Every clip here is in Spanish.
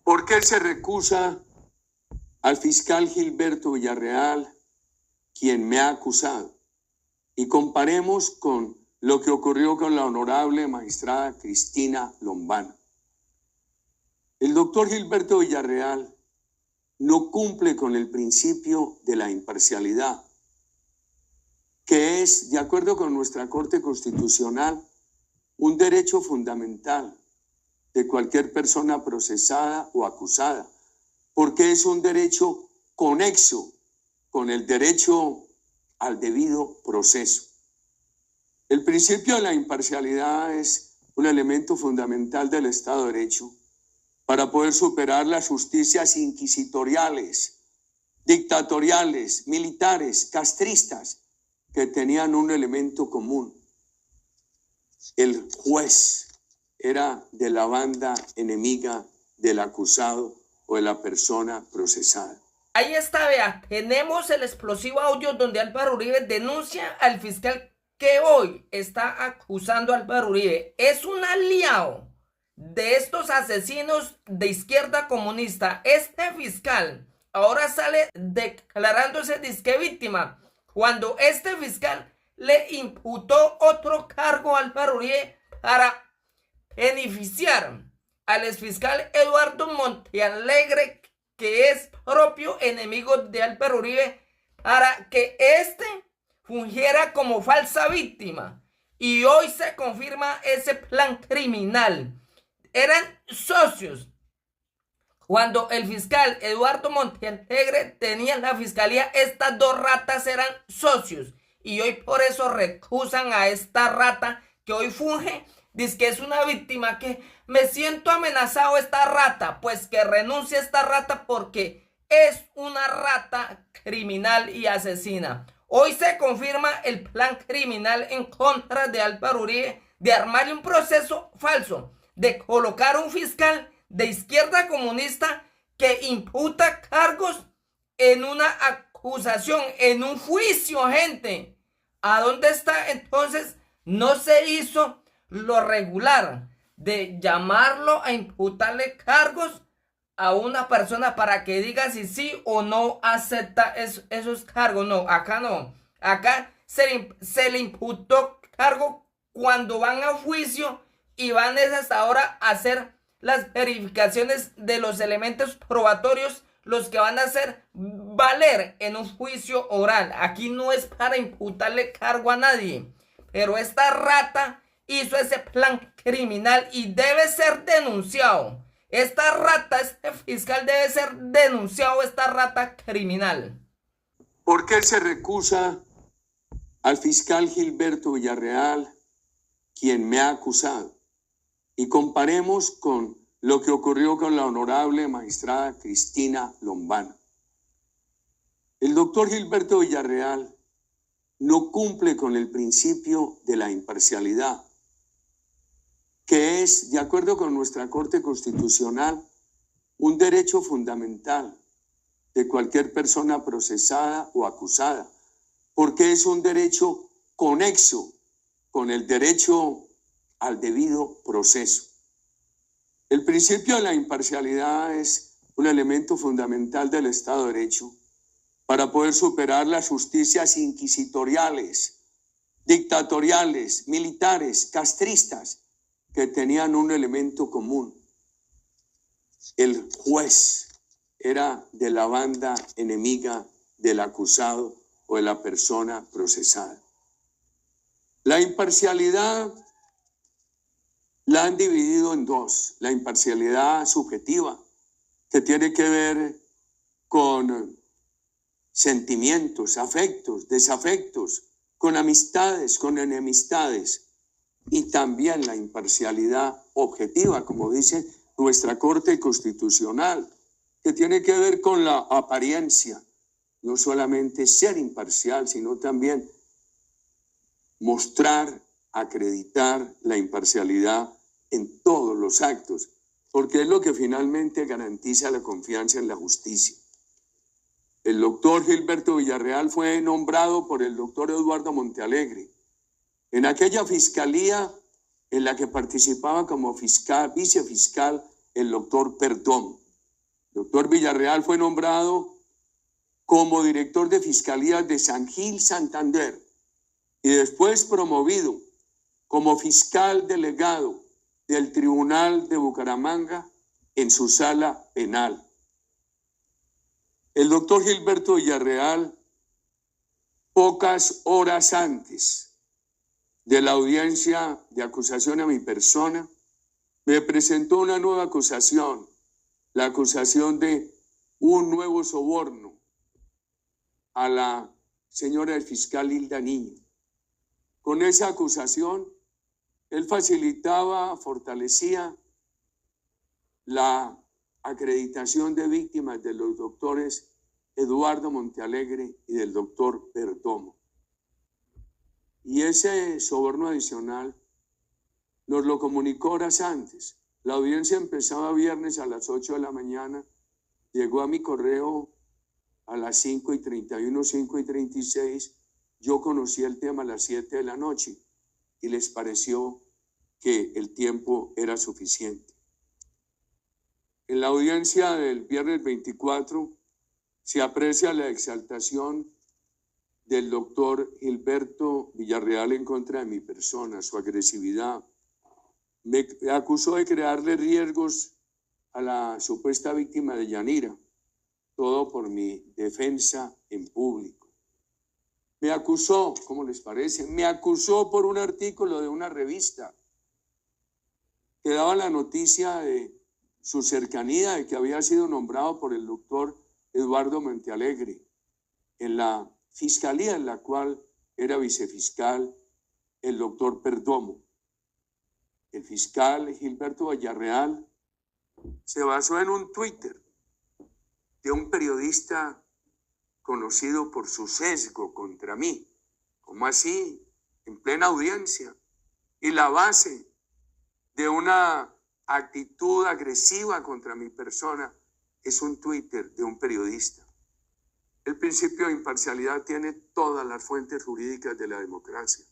¿Por qué se recusa al fiscal Gilberto Villarreal, quien me ha acusado? Y comparemos con lo que ocurrió con la honorable magistrada Cristina Lombana. El doctor Gilberto Villarreal no cumple con el principio de la imparcialidad, que es, de acuerdo con nuestra Corte Constitucional, un derecho fundamental de cualquier persona procesada o acusada, porque es un derecho conexo con el derecho al debido proceso. El principio de la imparcialidad es un elemento fundamental del Estado de Derecho para poder superar las justicias inquisitoriales, dictatoriales, militares, castristas, que tenían un elemento común. El juez era de la banda enemiga del acusado o de la persona procesada. Ahí está, vea, tenemos el explosivo audio donde Álvaro Uribe denuncia al fiscal que hoy está acusando a Álvaro Uribe. Es un aliado de estos asesinos de izquierda comunista. Este fiscal ahora sale declarándose disque víctima, cuando este fiscal le imputó otro cargo a Álvaro Uribe para beneficiar al exfiscal Eduardo Montealegre, que es propio enemigo de Álvaro Uribe, para que éste fungiera como falsa víctima. Y hoy se confirma ese plan criminal. Eran socios. Cuando el fiscal Eduardo Montealegre tenía la fiscalía, estas dos ratas eran socios. Y hoy por eso recusan a esta rata que hoy funge. Dice que es una víctima, que me siento amenazado esta rata. Pues que renuncie esta rata, porque es una rata criminal y asesina. Hoy se confirma el plan criminal en contra de Álvaro Uribe, de armarle un proceso falso, de colocar un fiscal de izquierda comunista que imputa cargos en una acusación, en un juicio, gente. ¿A dónde está entonces? No se hizo lo regular de llamarlo a imputarle cargos a una persona para que diga si sí o no acepta esos cargos. No, acá no. Acá se le imputó cargo cuando van a juicio y van hasta ahora a hacer las verificaciones de los elementos probatorios, los que van a hacer valer en un juicio oral. Aquí no es para imputarle cargo a nadie, pero esta rata hizo ese plan criminal y debe ser denunciado. Esta rata, este fiscal debe ser denunciado, esta rata criminal. ¿Por qué se recusa al fiscal Gilberto Villarreal, quien me ha acusado? Y comparemos con lo que ocurrió con la honorable magistrada Cristina Lombana. El doctor Gilberto Villarreal no cumple con el principio de la imparcialidad, que es, de acuerdo con nuestra Corte Constitucional, un derecho fundamental de cualquier persona procesada o acusada, porque es un derecho conexo con el derecho al debido proceso. El principio de la imparcialidad es un elemento fundamental del Estado de Derecho para poder superar las justicias inquisitoriales, dictatoriales, militares, castristas, que tenían un elemento común. El juez era de la banda enemiga del acusado o de la persona procesada. La imparcialidad la han dividido en dos: la imparcialidad subjetiva, que tiene que ver con sentimientos, afectos, desafectos, con amistades, con enemistades, y también la imparcialidad objetiva, como dice nuestra Corte Constitucional, que tiene que ver con la apariencia, no solamente ser imparcial, sino también mostrar, acreditar la imparcialidad en todos los actos, porque es lo que finalmente garantiza la confianza en la justicia. El doctor Gilberto Villarreal fue nombrado por el doctor Eduardo Montealegre en aquella fiscalía en la que participaba como fiscal, vicefiscal, el doctor Perdón. Doctor Villarreal fue nombrado como director de Fiscalía de San Gil, Santander, y después promovido como fiscal delegado del Tribunal de Bucaramanga en su sala penal. El doctor Gilberto Villarreal, pocas horas antes de la audiencia de acusación a mi persona, me presentó una nueva acusación, la acusación de un nuevo soborno a la señora del fiscal Hilda Niño. Con esa acusación, él facilitaba, fortalecía la acreditación de víctimas de los doctores Eduardo Montealegre y del doctor Perdomo. Y ese soborno adicional nos lo comunicó horas antes. La audiencia empezaba viernes a las 8 de la mañana, llegó a mi correo a las 5:31, 5:36, yo conocí el tema a las 7 de la noche y les pareció que el tiempo era suficiente. En la audiencia del viernes 24 se aprecia la exaltación del doctor Gilberto Villarreal en contra de mi persona, su agresividad. Me acusó de crearle riesgos a la supuesta víctima de Yanira, todo por mi defensa en público. Me acusó, ¿cómo les parece? Me acusó por un artículo de una revista que daba la noticia de su cercanía, de que había sido nombrado por el doctor Eduardo Montealegre en la fiscalía en la cual era vicefiscal el doctor Perdomo. El fiscal Gilberto Villarreal se basó en un Twitter de un periodista conocido por su sesgo contra mí. ¿Cómo así? En plena audiencia. Y la base de una actitud agresiva contra mi persona es un Twitter de un periodista. El principio de imparcialidad tiene todas las fuentes jurídicas de la democracia.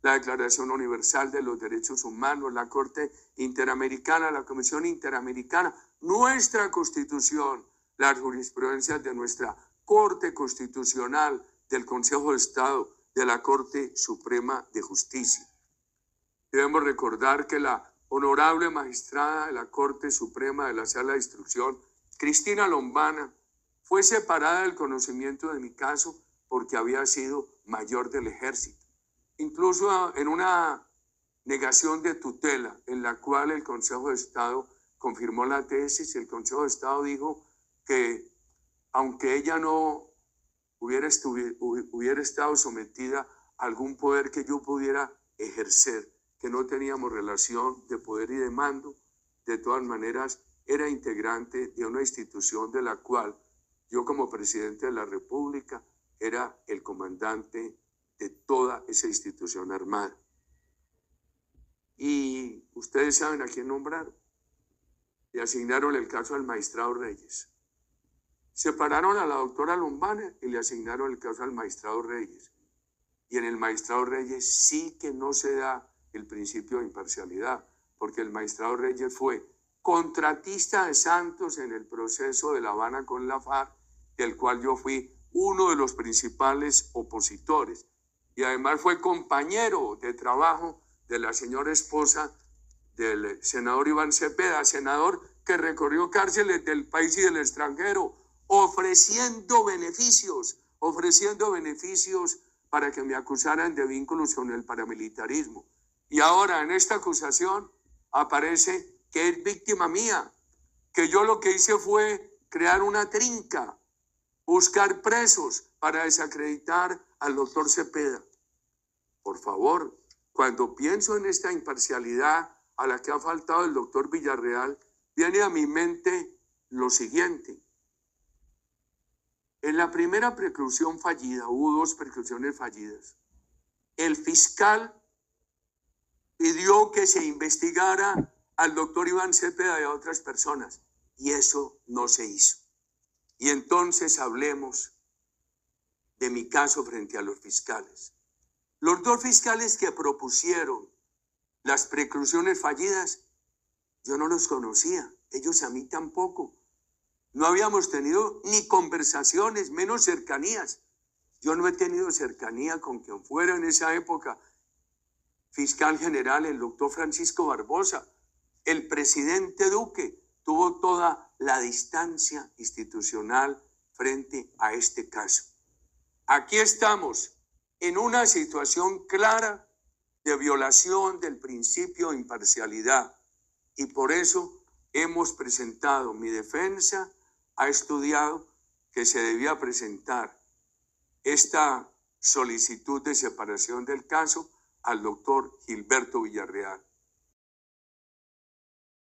La Declaración Universal de los Derechos Humanos, la Corte Interamericana, la Comisión Interamericana, nuestra Constitución, las jurisprudencias de nuestra Corte Constitucional, del Consejo de Estado, de la Corte Suprema de Justicia. Debemos recordar que la honorable magistrada de la Corte Suprema de la Sala de Instrucción, Cristina Lombana, fue separada del conocimiento de mi caso porque había sido mayor del ejército. Incluso en una negación de tutela en la cual el Consejo de Estado confirmó la tesis, el Consejo de Estado dijo que aunque ella no hubiera estado sometida a algún poder que yo pudiera ejercer, que no teníamos relación de poder y de mando, de todas maneras era integrante de una institución de la cual yo como presidente de la República era el comandante de toda esa institución armada. Y ustedes saben a quién nombraron. Le asignaron el caso al magistrado Reyes. Separaron a la doctora Lombana y le asignaron el caso al magistrado Reyes. Y en el magistrado Reyes sí que no se da el principio de imparcialidad, porque el magistrado Reyes fue contratista de Santos en el proceso de La Habana con la FARC, del cual yo fui uno de los principales opositores. Y además fue compañero de trabajo de la señora esposa del senador Iván Cepeda, senador que recorrió cárceles del país y del extranjero, ofreciendo beneficios para que me acusaran de vínculos con el paramilitarismo. Y ahora en esta acusación aparece que es víctima mía, que yo lo que hice fue crear una trinca, buscar presos para desacreditar al doctor Cepeda. Por favor, cuando pienso en esta imparcialidad a la que ha faltado el doctor Villarreal, viene a mi mente lo siguiente. En la primera preclusión fallida, hubo 2 preclusiones fallidas. El fiscal pidió que se investigara al doctor Iván Cepeda y a otras personas, y eso no se hizo. Y entonces hablemos de mi caso frente a los fiscales. Los 2 fiscales que propusieron las preclusiones fallidas, yo no los conocía, ellos a mí tampoco. No habíamos tenido ni conversaciones, menos cercanías. Yo no he tenido cercanía con quien fuera en esa época. Fiscal general, el doctor Francisco Barbosa, el presidente Duque, tuvo toda la distancia institucional frente a este caso. Aquí estamos en una situación clara de violación del principio de imparcialidad y por eso hemos presentado, mi defensa ha estudiado que se debía presentar esta solicitud de separación del caso al doctor Gilberto Villarreal.